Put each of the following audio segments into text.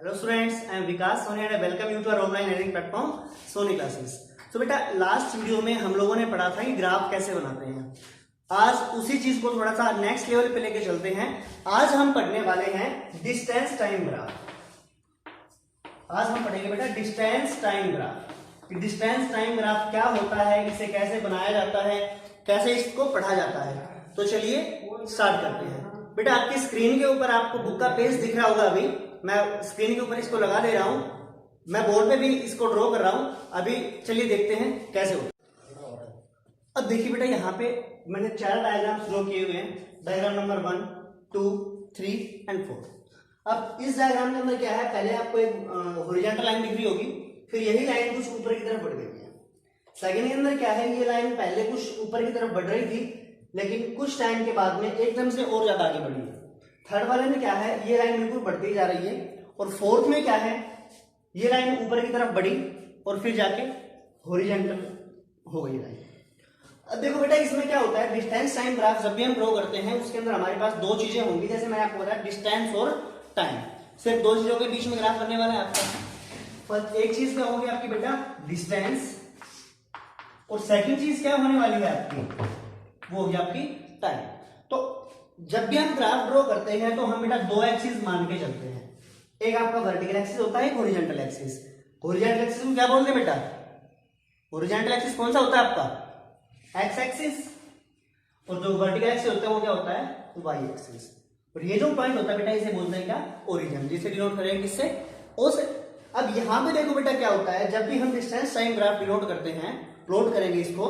Hello students, I am Vikas Soni and I welcome you to our online learning platform Soni classes. तो बेटा last video में हम लोगों ने पढ़ा था कि ग्राफ कैसे बनाते हैं। आज उसी चीज को थोड़ा सा नेक्स्ट लेवल पे लेके चलते हैं। आज हम पढ़ने वाले हैं डिस्टेंस टाइम ग्राफ। आज हम पढ़ेंगे बेटा distance time graph. Distance time graph क्या होता है, इसे कैसे बनाया जाता है, कैसे इसको पढ़ा जाता है। तो चलिए स्टार्ट करते हैं। बेटा आपकी स्क्रीन के ऊपर आपको बुक का पेज दिख रहा होगा। अभी मैं स्क्रीन के ऊपर इसको लगा दे रहा हूं, मैं बोर्ड पे भी इसको ड्रॉ कर रहा हूं। अभी चलिए देखते हैं कैसे होता है। अब देखिए बेटा, यहाँ पे मैंने 4 डायग्राम्स ड्रॉ किए हुए हैं। Diagram number 1, 2, 3 and 4। अब इस डायग्राम के अंदर क्या है, पहले आपको एक हॉरिजॉन्टल लाइन दिख रही होगी, फिर यही लाइन कुछ ऊपर की तरफ बढ़ गई है। सेकंड के अंदर क्या है, ये लाइन पहले कुछ ऊपर की तरफ बढ़ रही थी, लेकिन कुछ टाइम के बाद में एकदम से और ज्यादा आगे बढ़ी है। थर्ड वाले में क्या है, ये लाइन बिल्कुल बढ़ती जा रही है। और फोर्थ में क्या है, ये लाइन ऊपर की तरफ बढ़ी और फिर जाके हॉरिजॉन्टल हो गई लाइन। अब देखो बेटा, इसमें क्या होता है, डिस्टेंस टाइम ग्राफ जब भी हम ड्रॉ करते हैं उसके अंदर हमारे पास दो चीजें होंगी। जैसे मैंने आपको बताया डिस्टेंस और टाइम, सिर्फ दो चीजों के बीच में ग्राफ बनने वाला है आपका। एक चीज क्या होगी आपकी बेटा डिस्टेंस, और सेकंड चीज क्या होने वाली है आपकी, वो होगी आपकी टाइम। तो जब भी हम ग्राफ ड्रॉ करते हैं तो हम बेटा दो एक्सिस मान के चलते हैं। एक आपका वर्टिकल एक्सिस होता है, एक हॉरिजॉन्टल एक्सिस। हॉरिजॉन्टल एक्सिस को क्या बोलते हैं बेटा, हॉरिजॉन्टल एक्सिस कौन सा होता है आपका, एक्स एक्सिस। और जो वर्टिकल एक्सिस होता है वो क्या होता है, वाई एक्सिस। और ये जो पॉइंट होता है बेटा, इसे बोलते हैं क्या, ओरिजिन, जिसे डिनोट करेंगे किससे, ओ से। अब यहां पे देखो बेटा क्या होता है, जब भी हम डिस्टेंस टाइम ग्राफ डिनोट करते हैं, प्लॉट करेंगे इसको,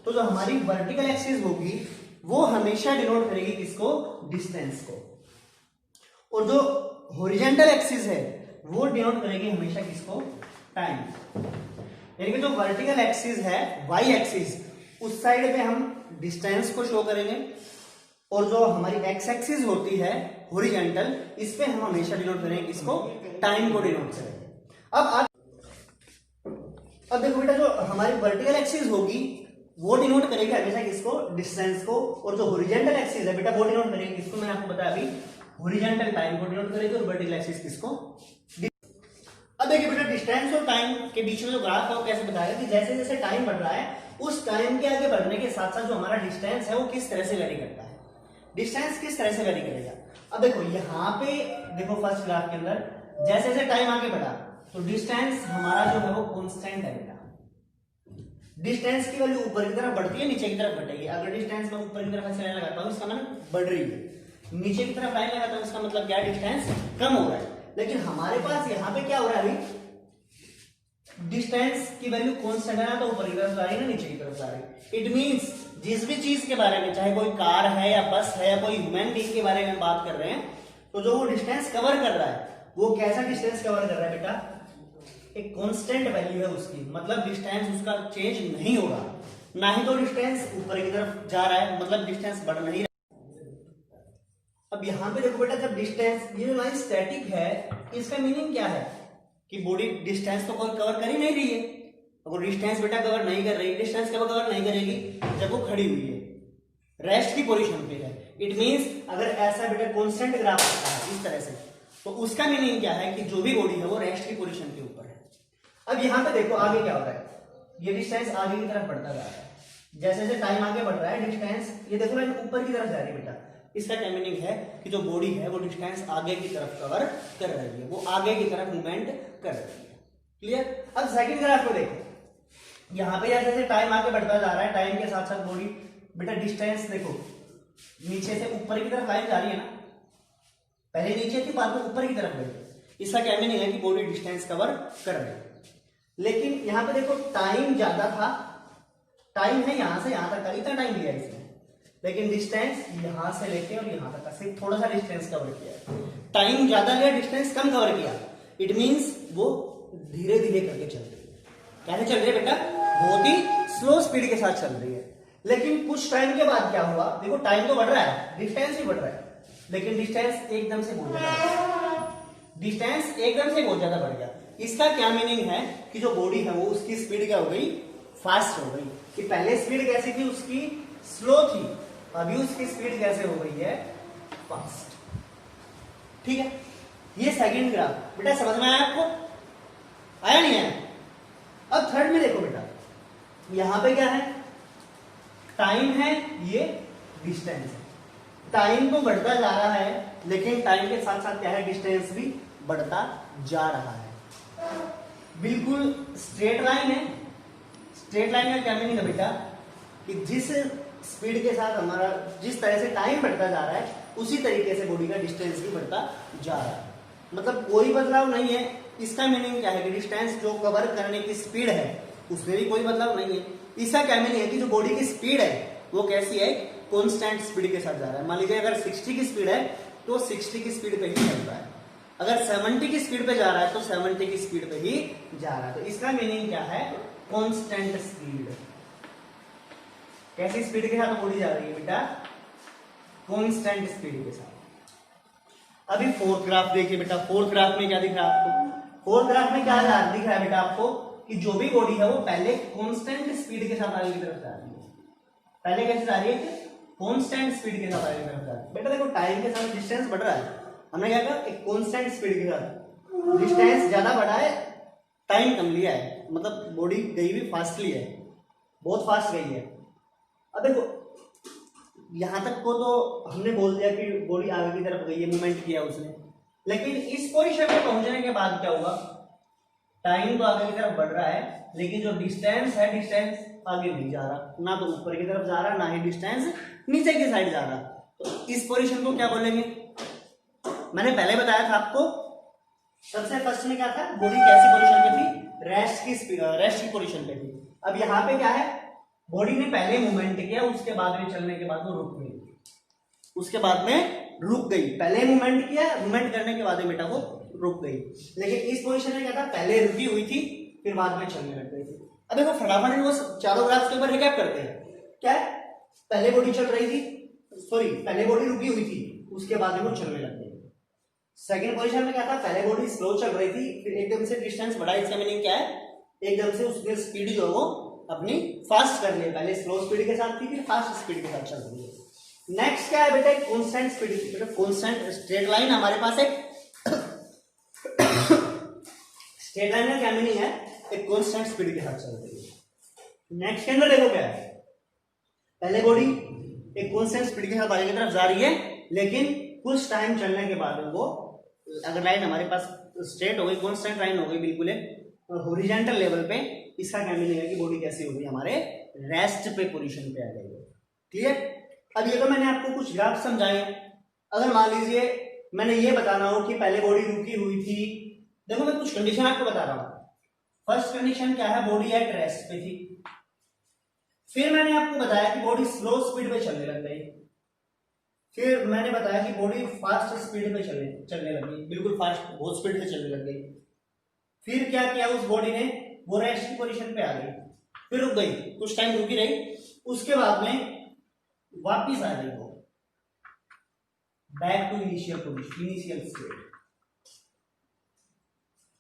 तो जो हमारी वर्टिकल एक्सिस होगी वो हमेशा डिनोट करेगी किसको, डिस्टेंस को। और जो हॉरिजॉन्टल एक्सिस है वो डिनोट करेगी हमेशा किसको, टाइम। यानी कि जो वर्टिकल एक्सिस है वाई एक्सिस, उस साइड पे हम डिस्टेंस को शो करेंगे, और जो हमारी एक्स एक्सिस होती है हॉरिजॉन्टल, इस पे हम हमेशा डिनोट करेंगे किसको, टाइम को डिनोट करेंगे। अब देखो बेटा, जो हमारी वर्टिकल एक्सिस होगी वो डिनोट करेगी हमेशा किसको, डिस्टेंस को। और जो हॉरिजॉन्टल एक्सिस है बेटा वो डिनोट करेगी किसको, मैंने आपको बताया अभी, हॉरिजॉन्टल टाइम को डिनोट करेगी, और वर्टिकल एक्सिस किसको। अब देखिए बेटा, डिस्टेंस और टाइम के बीच में जो ग्राफ है वो कैसे बताएगा कि जैसे जैसे टाइम बढ़ रहा है, उस टाइम के आगे बढ़ने के साथ साथ जो हमारा डिस्टेंस है वो किस तरह से वेरी करता है। डिस्टेंस किस तरह से वेरी करेगा। अब देखो यहाँ पे देखो, फर्स्ट ग्राफ के अंदर जैसे जैसे टाइम आगे बढ़ा तो डिस्टेंस हमारा जो है वो कांस्टेंट है बेटा। डिस्टेंस की वैल्यू ऊपर की तरफ बढ़ती है, नीचे की तरफ घटेगी। अगर डिस्टेंस में ऊपर की तरफ ऐसे लाइन लगाता हूं, इसका मतलब बढ़ रही है। नीचे की तरफ लाइन लगाता हूं, इसका मतलब क्या, डिस्टेंस कम हो रहा है। लेकिन हमारे पास यहाँ पे क्या हो रहा है, अभी डिस्टेंस की वैल्यू कांस्टेंट है ना, तो ऊपर की तरफ जा रही है ना, नीचे की तरफ जा रही है। इट मींस जिस भी चीज के बारे में, चाहे कोई कार है या बस है या कोई ह्यूमन बीइंग के बारे में बात कर रहे हैं, तो जो वो डिस्टेंस कवर कर रहा है वो कैसा डिस्टेंस कवर कर रहा है बेटा, एक कांस्टेंट वैल्यू है उसकी, मतलब डिस्टेंस उसका चेंज नहीं होगा। ना ही तो डिस्टेंस ऊपर की तरफ जा रहा है, मतलब डिस्टेंस बढ़ नहीं रहा। अब यहां पे देखो बेटा, जब डिस्टेंस, ये जो लाइन स्टैटिक है, इसका मीनिंग क्या है कि बॉडी डिस्टेंस तो कवर कर ही नहीं रही है। अगर डिस्टेंस बेटा कवर नहीं कर रही, डिस्टेंस कब कवर नहीं करेगी, जब वो खड़ी हुई है, रेस्ट की पोजीशन पे है। इट मींस अगर ऐसा बेटा कांस्टेंट ग्राफ होता है इस तरह से, तो उसका मीनिंग क्या है कि जो भी बॉडी है वो रेस्ट की पोजीशन के ऊपर है। अब यहां पे देखो आगे क्या हो रहा है, ये डिस्टेंस आगे की तरफ बढ़ता जा रहा है। जैसे जैसे टाइम आगे बढ़ रहा है, डिस्टेंस ये देखो लाइन ऊपर की तरफ जा रही है बेटा। इसका क्या मीनिंग है कि जो बॉडी है वो डिस्टेंस आगे की तरफ कवर कर रही है, वो आगे की तरफ मूवमेंट कर रही है। क्लियर। अब सेकंड ग्राफ को देखो, यहाँ पे जैसे जैसे टाइम आगे बढ़ता जा रहा है, टाइम के साथ साथ बॉडी बेटा डिस्टेंस देखो, नीचे से ऊपर की तरफ लाइन जा रही है ना, पहले नीचे थी बाद में ऊपर की तरफ गई। इसका क्या मीनिंग है कि बॉडी डिस्टेंस कवर कर रही है। लेकिन यहां पे देखो टाइम ज्यादा था, टाइम है यहां से यहां तक का, इतना टाइम लिया इसने, लेकिन डिस्टेंस यहां से लेके और यहां तक का सिर्फ थोड़ा सा डिस्टेंस कवर किया है। टाइम ज्यादा लिया, डिस्टेंस कम कवर किया। इट मींस वो धीरे धीरे करके चल रही है। कैसे चल रही है बेटा, बहुत ही स्लो स्पीड के साथ चल रही है। लेकिन कुछ टाइम के बाद क्या हुआ, देखो टाइम तो बढ़ रहा है, डिस्टेंस भी बढ़ रहा है, लेकिन डिस्टेंस एकदम से बहुत ज्यादा बढ़ गया। इसका क्या मीनिंग है कि जो बॉडी है वो उसकी स्पीड क्या हो गई, फास्ट हो गई। कि पहले स्पीड कैसी थी उसकी, स्लो थी, अभी उसकी स्पीड कैसे हो गई है, फास्ट। ठीक है, ये सेकंड ग्राफ बेटा समझ में आया आपको, आया नहीं आया? अब थर्ड में देखो बेटा, यहां पे क्या है, टाइम है, ये डिस्टेंस है। टाइम तो बढ़ता जा रहा है लेकिन टाइम के साथ साथ क्या है, डिस्टेंस भी बढ़ता जा रहा है। बिल्कुल स्ट्रेट लाइन है। स्ट्रेट लाइन का क्या मीनिंग है बेटा, कि जिस स्पीड के साथ हमारा, जिस तरह से टाइम बढ़ता जा रहा है उसी तरीके से बॉडी का डिस्टेंस भी बढ़ता जा रहा है। मतलब कोई बदलाव नहीं है। इसका मीनिंग क्या है कि डिस्टेंस जो कवर करने की स्पीड है उसमें भी कोई बदलाव नहीं है। इसका क्या मीनिंग है कि जो बॉडी की स्पीड है वो कैसी है, कांस्टेंट स्पीड के साथ जा रहा है। मान लीजिए अगर 60 की स्पीड है तो 60 की स्पीड पे ही चल रहा है, अगर 70 की स्पीड पे जा रहा है तो 70 की स्पीड पे ही जा रहा है। तो इसका मीनिंग क्या है, कांस्टेंट स्पीड। कैसी स्पीड के साथ बॉडी जा रही है बेटा, कांस्टेंट स्पीड के साथ। अभी फोर्थ ग्राफ देखिए बेटा, फोर्थ ग्राफ में क्या दिख रहा है आपको, फोर्थ ग्राफ में क्या दिख रहा है बेटा आपको, कि जो भी बॉडी है वो पहले कांस्टेंट स्पीड के साथ आगे की तरफ जा रही है। पहले कैसे जा रही है, कांस्टेंट स्पीड के साथ आगे की तरफ जा रही है। बेटा देखो टाइम के साथ डिस्टेंस बढ़ रहा है, हमने क्या कहा, एक कांस्टेंट स्पीड के साथ डिस्टेंस ज्यादा बढ़ा है, टाइम कम लिया है, मतलब बॉडी गई भी फास्टली है, बहुत फास्ट गई है। अब देखो यहां तक को तो हमने बोल दिया कि बॉडी आगे की तरफ गई है, मूवमेंट किया उसने, लेकिन इस पोजीशन पे पहुंचने के बाद क्या होगा, टाइम तो आगे की तरफ बढ़ रहा है लेकिन जो डिस्टेंस है, डिस्टेंस आगे नहीं जा रहा, ना तो ऊपर की तरफ जा रहा ना ही डिस्टेंस नीचे की साइड जा रहा। तो इस पोजीशन को क्या बोलेंगे, मैंने पहले बताया था आपको, सबसे फर्स्ट में क्या था, बॉडी कैसी पोजीशन पे थी, रेस्ट की पोजीशन पे थी। अब यहाँ पे क्या है, बॉडी ने पहले मूवमेंट किया, उसके बाद में चलने के बाद वो रुक गई, उसके बाद में रुक गई। पहले मूवमेंट किया, मूवमेंट करने के बाद में बेटा वो रुक गई। लेकिन इस पोजीशन में क्या था, पहले रुकी हुई थी फिर बाद में चलने लग गई थी। अब देखो फटाफट वो चारों ग्राफ के ऊपर रिकैप करते हैं। क्या है, पहले बॉडी चल रही थी, सॉरी पहले बॉडी रुकी हुई थी, उसके बाद में वो चलने लग गई। सेकंड पोजीशन में क्या था, पहले बॉडी स्लो चल रही थी फिर एकदम से डिस्टेंस बढ़ा। इसका मीनिंग क्या है, एकदम से उसकी स्पीड जो है वो अपनी फास्ट कर ली, पहले स्लो स्पीड के साथ थी फिर फास्ट स्पीड के साथ चल रही है। नेक्स्ट क्या है बेटा, कांस्टेंट स्पीड। बेटा कांस्टेंट स्ट्रेट लाइन हमारे पास एक स्ट्रेट लाइन का क्या मीनिंग है, एक कांस्टेंट स्पीड के साथ चल रही है। नेक्स्ट के अंदर देखो क्या है, पहले बॉडी एक कांस्टेंट स्पीड के साथ आगे की तरफ जा रही है लेकिन कुछ टाइम चलने के बाद वो, अगर लाइन हमारे पास स्ट्रेट हो गई, कांस्टेंट लाइन हो गई बिल्कुल एक हॉरिजॉन्टल लेवल पे, इसका क्या मीनिंग है कि बॉडी कैसी हो गई, हमारे रेस्ट पे पोजीशन पे आ गई है। क्लियर। अब ये तो मैंने आपको कुछ ग्राफ समझाए। अगर मान लीजिए मैंने ये बताना हो कि पहले बॉडी रुकी हुई थी, देखो मैं कुछ कंडीशन आपको बता रहा हूं। फर्स्ट कंडीशन क्या है, बॉडी एट रेस्ट पे थी। फिर मैंने आपको बताया कि बॉडी स्लो स्पीड पे चलने लग गई। फिर मैंने बताया कि बॉडी फास्ट स्पीड पे चलने लगी, बिल्कुल फास्ट, बहुत स्पीड पे चलने लग गई। फिर क्या किया उस बॉडी ने, वो रेस्ट की पोजीशन पे आ गई, फिर रुक गई, कुछ टाइम रुकी रही, उसके बाद में वापिस आ गई वो back to initial position,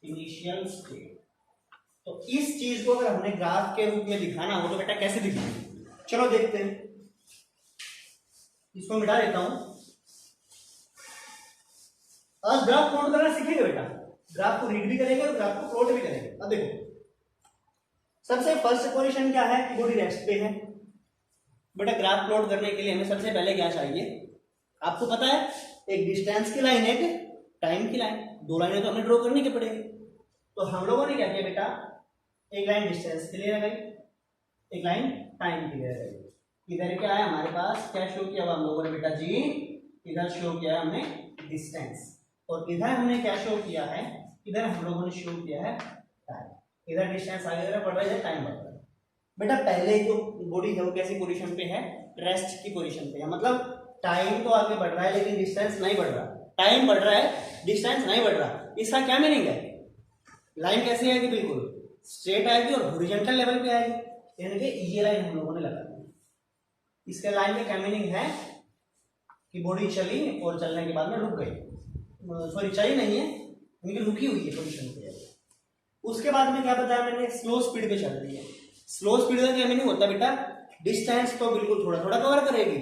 initial state. तो इस चीज को अगर हमने ग्राफ के रूप में दिखाना हो तो बेटा कैसे दिखाएंगे, चलो देखते हैं। इसको मिटा देता हूं। आज ग्राफ प्लॉट करना सीखेंगे बेटा, ग्राफ को रीड भी करेंगे और ग्राफ को प्लॉट भी करेंगे। अब देखो सबसे फर्स्ट पोजीशन क्या है कि बॉडी रेस्ट पे है। बेटा ग्राफ प्लॉट करने के लिए हमें सबसे पहले क्या चाहिए, आपको पता है, एक डिस्टेंस की लाइन, एक टाइम की लाइन, दो लाइनें तो हमें ड्रॉ करनी के पड़ेगी। तो हम लोगों ने क्या किया बेटा, एक लाइन डिस्टेंस के लिए लगाई, एक लाइन टाइम के लिए लगाई। इधर क्या है हमारे पास, क्या शो किया हम लोगों ने बेटा जी, इधर शो किया है हमने डिस्टेंस, और इधर हमने क्या शो किया है, इधर हम लोगों ने शो किया है टाइम। इधर डिस्टेंस आगे इधर बढ़ रहा है, टाइम बढ़ रहा है। बेटा पहले जो बॉडी है वो कैसी पोजीशन पे है, रेस्ट की पोजीशन पे है। मतलब टाइम तो आगे बढ़ रहा है लेकिन डिस्टेंस नहीं बढ़ रहा, टाइम बढ़ रहा है डिस्टेंस नहीं बढ़ रहा। इसका क्या मीनिंग है, लाइन कैसी आएगी, बिल्कुल स्ट्रेट आएगी और हॉरिजॉन्टल लेवल पे आएगी, यानी कि ये लाइन हम लोगों ने लगा दी। इसके लाइन का क्या मीनिंग है कि बॉडी चली और चलने के बाद में रुक गई, सॉरी चली नहीं है लेकिन रुकी हुई है पोजीशन पे। उसके बाद में क्या बताया मैंने, स्लो स्पीड पे चल रही है। स्लो स्पीड का क्या मीनिंग होता है बेटा, डिस्टेंस तो बिल्कुल थोड़ा थोड़ा कवर करेगी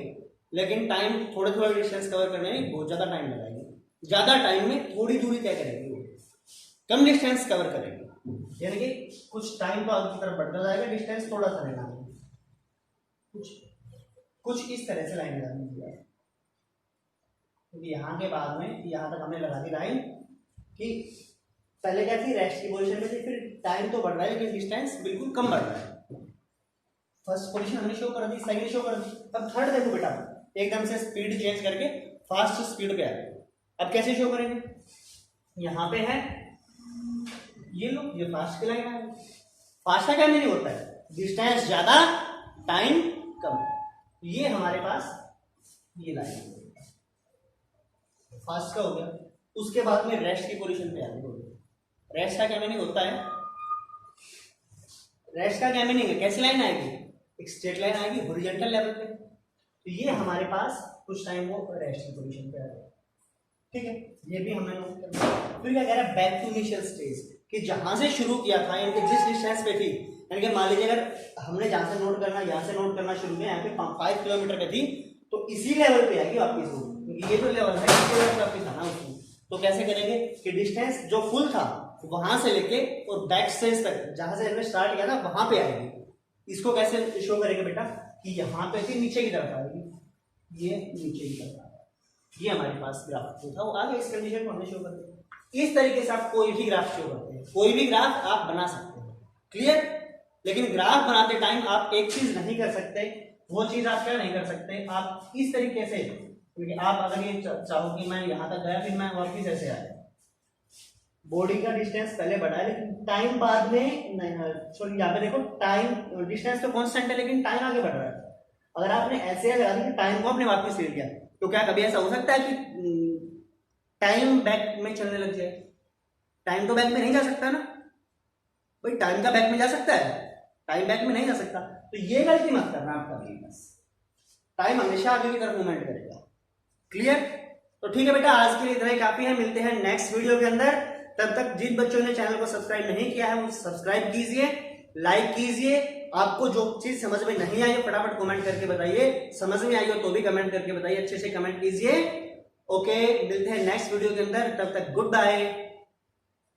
लेकिन टाइम, थोड़ा थोड़ा डिस्टेंस कवर करने में बहुत ज्यादा टाइम लगाएगी। ज्यादा टाइम में थोड़ी दूरी तय करेगी, वो कम डिस्टेंस कवर करेगी, यानी कि कुछ टाइम तो आगे की तरफ बढ़ता जाएगा, डिस्टेंस थोड़ा सा रहना है। कुछ इस तरह से लाइन लगानी है, क्योंकि यहाँ के बाद में यहाँ तक हमने लगा दी लाइन कि पहले क्या थी, रेस्ट की पोजीशन में थी, फिर टाइम तो बढ़ रहा है लेकिन डिस्टेंस बिल्कुल कम बढ़ रहा है। फर्स्ट पोजीशन हमने शो कर दी, सेकंड शो कर दी, अब थर्ड देखो बेटा, एकदम से स्पीड चेंज करके फास्ट स्पीड पे आ गए। अब कैसे शो करेंगे, यहाँ पे है ये लो, ये फास्ट की लाइन है। फास्ट का क्या मीनिंग होता है, डिस्टेंस ज्यादा टाइम कम, ये हमारे पास ये लाइन फास्ट का हो गया। उसके बाद में रेस्ट की पोजीशन पे आ गए। रेस्ट का क्या मीनिंग होता है, रेस्ट का क्या मीनिंग है, कैसी लाइन आएगी, एक स्ट्रेट लाइन आएगी हॉरिजॉन्टल लेवल पे, तो ये हमारे पास कुछ टाइम वो रेस्ट की पोजीशन पे आ गया। ठीक है, ये भी हमने नोट कर लिया। फिर क्या कह रहा है, बैक टू इनिशियल स्टेज, कि जहां से शुरू किया था, यानी कि जिस डिस्टेंस पे थी, यानी कि मान लीजिए अगर हमने जहां से नोट करना, यहाँ से नोट करना शुरू किया, यहाँ पे 5 किलोमीटर पे थी, तो इसी लेवल पे आएगी वापस वो, क्योंकि ये जो लेवल है इसी लेवल पे वापस आना उसको। तो कैसे करेंगे कि डिस्टेंस जो फुल था वहां से लेके और बैक स्टेज तक, जहां से हमने स्टार्ट किया था वहां पे आएगी। इसको कैसे शो करेंगे बेटा, कि यहाँ पे थी, नीचे की तरफ आएगी, ये नीचे की तरफ आएगा, ये हमारे पास ग्राफ जो था वो आगे इस कंडीशन को हमने शो कर दिया। इस तरीके से आप कोई भी ग्राफ शो करते हैं, कोई भी ग्राफ आप बना सकते हैं, क्लियर। लेकिन ग्राफ बनाते टाइम आप एक चीज नहीं कर सकते, वो चीज आप क्या नहीं कर सकते, आप इस तरीके से, क्योंकि आप अगर ये चाहो कि मैं यहाँ तक गया फिर मैं वापिस ऐसे आया, बॉडी का डिस्टेंस पहले बढ़ा है लेकिन टाइम बाद में नहीं, सॉरी यहाँ पे देखो टाइम डिस्टेंस तो कांस्टेंट है लेकिन टाइम आगे बढ़ रहा है। अगर आपने ऐसे लगा दी टाइम को आपने वापस ले लिया, तो क्या कभी ऐसा हो सकता है कि टाइम बैक में चलने लग जाए, टाइम तो बैक में नहीं जा सकता ना भाई, टाइम का बैक में जा सकता है, टाइम बैक में नहीं जा सकता। तो ये गलती मत करना आप कभी, बस टाइम हमेशा आगे की तरफ मूवमेंट करेगा, क्लियर। तो ठीक है बेटा, आज के लिए इतना ही काफी है, मिलते हैं नेक्स्ट वीडियो के अंदर। तब तक जिन बच्चों ने चैनल को सब्सक्राइब नहीं किया है वो सब्सक्राइब कीजिए, लाइक कीजिए। आपको जो चीज समझ में नहीं आई फटाफट कमेंट करके बताइए, समझ में आई हो तो भी कमेंट करके बताइए, अच्छे से कमेंट कीजिए। ओके, मिलते हैं नेक्स्ट वीडियो के अंदर, तब तक गुड बाय।